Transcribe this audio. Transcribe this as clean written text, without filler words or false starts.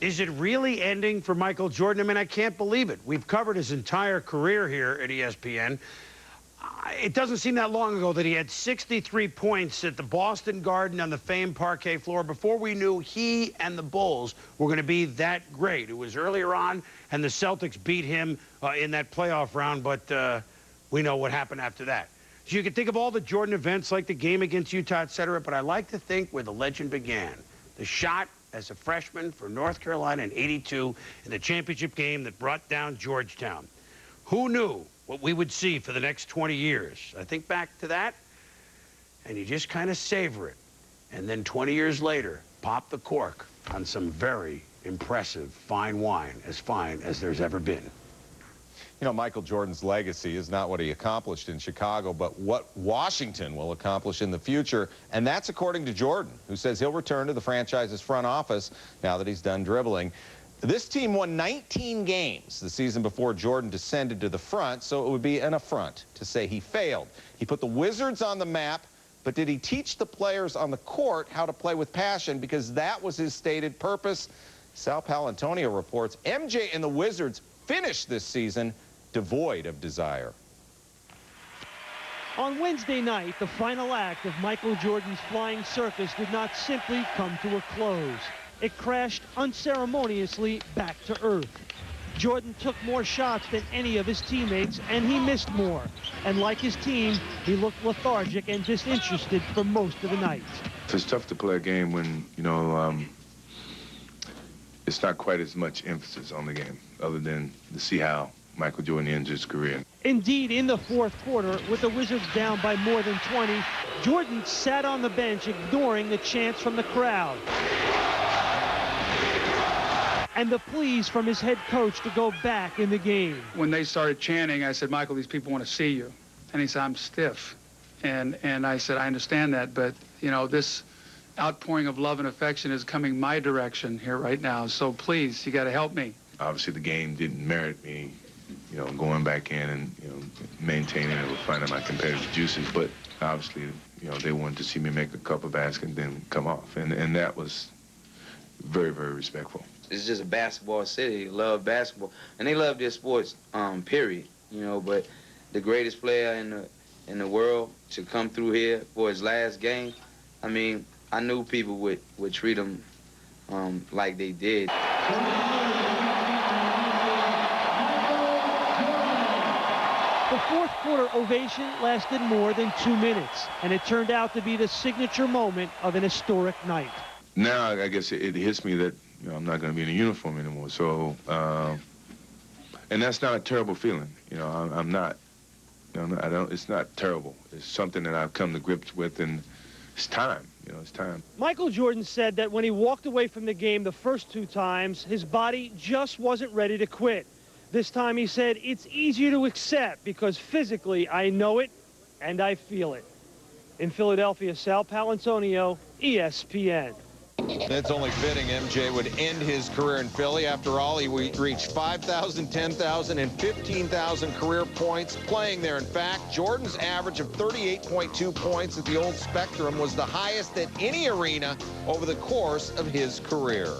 Is it really ending for Michael Jordan? I mean, I can't believe it. We've covered his entire career here at ESPN. It doesn't seem that long ago that he had 63 points at the Boston Garden on the famed parquet floor before we knew he and the Bulls were going to be that great. It was earlier on, and the Celtics beat him in that playoff round, but we know what happened after that. So you can think of all the Jordan events like the game against Utah, etc., but I like to think where the legend began. The shot as a freshman for North Carolina in '82 in the championship game that brought down Georgetown. Who knew what we would see for the next 20 years? I think back to that, and you just kind of savor it. And then 20 years later, pop the cork on some very impressive fine wine, as fine as there's ever been. You know, Michael Jordan's legacy is not what he accomplished in Chicago, but what Washington will accomplish in the future. And that's according to Jordan, who says he'll return to the franchise's front office now that he's done dribbling. This team won 19 games the season before Jordan descended to the front, so it would be an affront to say he failed. He put the Wizards on the map, but did he teach the players on the court how to play with passion? Because that was his stated purpose. Sal Paolantonio reports MJ and the Wizards finished this season devoid of desire. On Wednesday night, the final act of Michael Jordan's flying circus did not simply come to a close. It crashed unceremoniously back to earth. Jordan took more shots than any of his teammates, and he missed more. And like his team, he looked lethargic and disinterested for most of the night. It's tough to play a game when, you know, it's not quite as much emphasis on the game, other than to see how Michael Jordan ends his career. Indeed, in the fourth quarter, with the Wizards down by more than 20, Jordan sat on the bench, ignoring the chants from the crowd and the pleas from his head coach to go back in the game. When they started chanting, I said, Michael, these people want to see you. And he said, I'm stiff. And I said, I understand that, but, you know, this outpouring of love and affection is coming my direction here right now. So please, you got to help me. Obviously, the game didn't merit me, you know, going back in and, you know, maintaining it or finding my competitive juices. But obviously, you know, they wanted to see me make a couple baskets and then come off. And that was very, very respectful. It's just a basketball city. They love basketball, and they love their sports, period. You know, but the greatest player in the world to come through here for his last game, I mean, I knew people would treat him like they did. The fourth quarter ovation lasted more than 2 minutes, and it turned out to be the signature moment of an historic night. Now, I guess it hits me that, you know, I'm not going to be in a uniform anymore. So, and that's not a terrible feeling. You know, I'm not. You know, I don't. It's not terrible. It's something that I've come to grips with, and it's time. You know, it's time. Michael Jordan said that when he walked away from the game the first 2 times, his body just wasn't ready to quit. This time he said, it's easier to accept because physically I know it and I feel it. In Philadelphia, Sal Paolantonio, ESPN. It's only fitting MJ would end his career in Philly. After all, he reached 5,000, 10,000, and 15,000 career points playing there. In fact, Jordan's average of 38.2 points at the old Spectrum was the highest at any arena over the course of his career.